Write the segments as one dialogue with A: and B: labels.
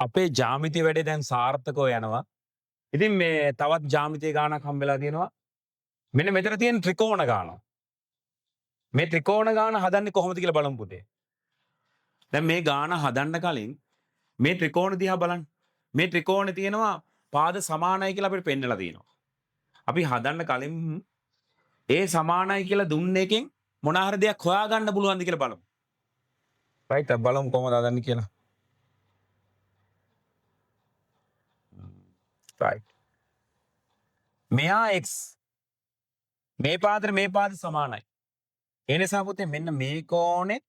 A: අපේ ජ්‍යාමිති වැඩේ දැන් සාර්ථකව යනවා. ඉතින් මේ තවත් ජ්‍යාමිතිය ගානක් හම්බෙලා තියෙනවා. මෙන්න මෙතන තියෙන ත්‍රිකෝණ ගාන. මේ ත්‍රිකෝණ ගාන හදන්නේ කොහොමද කියලා බලමු පුතේ. දැන් මේ ගාන හදන්න කලින් මේ ත්‍රිකෝණ දිහා බලන්න. මේ ත්‍රිකෝණේ තියෙනවා පාද සමානයි කියලා අපිට පෙන්නලා තියෙනවා. අපි හදන්න කලින් ඒ සමානයි කියලා දුන්න එකෙන් මොන හරි දෙයක් හොයාගන්න පුළුවන්ද කියලා බලමු. රයිට් බලමු කොහොමද හදන්නේ කියලා. right මෙයා x මේ පාද සමානයි. ඒ නිසා පුතේ මෙන්න මේ කෝණේ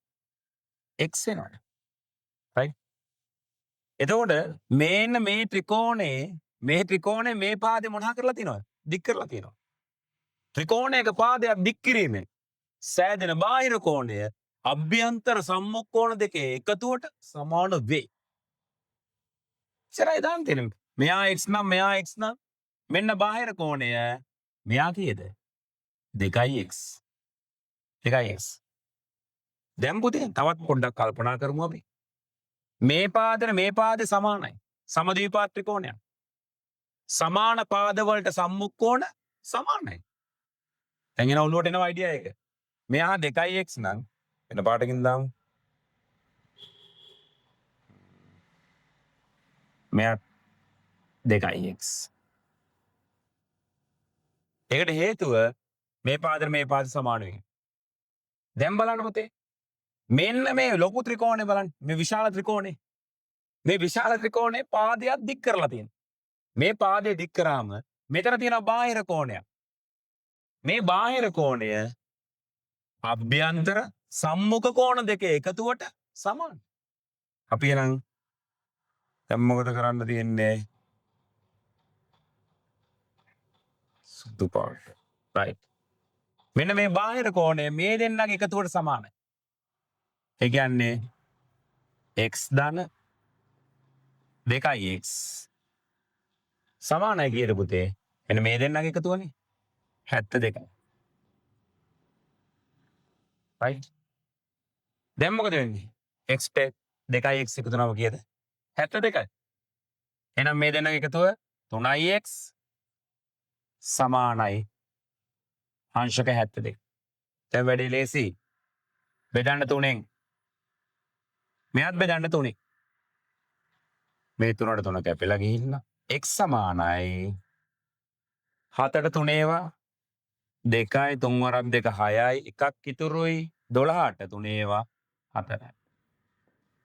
A: x වෙනවා. right එතකොට මේන්න මේ ත්‍රිකෝණේ මේ පාදේ මොනවා කරලා තියෙනවද? දික් කරලා තියෙනවා. ත්‍රිකෝණයක පාදයක් දික් කිරීමෙන් සෑදෙන බාහිර කෝණය අභ්‍යන්තර සම්මුඛ කෝණ දෙකේ එකතුවට සමාන වේ. ඉතින් දාන්න තියෙන මෙයා x නම් මෙන්න බාහිර කෝණය මෙයා කීයද? 2x. දැන් පුතේ තවත් පොඩ්ඩක් කල්පනා කරමු අපි. මේ පාදේ සමානයි. සමද්විපාද ත්‍රිකෝණයක්. සමාන පාද වලට සම්මුඛ කෝණ සමානයි. දැන් එන ඔළුවට එනවා අයිඩියා එක. මෙයා 2x නම් වෙන පාටකින් දාමු. මෙයා 2x. ඒකට හේතුව මේ පාද සමාන වෙන. දැන් බලන්න පුතේ. මෙන්න මේ ලොකු ත්‍රිකෝණය බලන්න. මේ විශාල ත්‍රිකෝණේ. මේ විශාල ත්‍රිකෝණේ පාදයක් දික් කරලා තියෙනවා. මේ පාදේ දික් කරාම මෙතන තියෙන බාහිර කෝණයක්. මේ බාහිර කෝණය අභ්‍යන්තර සම්මුඛ කෝණ දෙකේ එකතුවට සමානයි. අපි එහෙනම් දැන් මොකද කරන්න තියෙන්නේ? සුදු පාට. right. මෙන්න මේ බාහිර කෝණය මේ දෙන්නගේ එකතුවට සමානයි. ඒ කියන්නේ x ධන 2x සමානයි කියද පුතේ? එන්න මේ දෙන්නගේ එකතුවනේ 72. right. දැන් මොකද වෙන්නේ? x 2x එකතු කරනවා කියද? 72යි. එහෙනම් මේ දෙන්නගේ එකතුව 3x සමානයි අංශක 72. දැන් වැඩි ලේසි. බෙදන්න 3ෙන්. මෙයත් බෙදන්න 3ෙන්. මේ 3ට 3 කැපෙලා ගිහිල්ලා x සමානයි 7ට 3 ඒවා 2යි 3 වරක් 2 6යි එකක් ඉතුරුයි 12ට 3 ඒවා 4යි.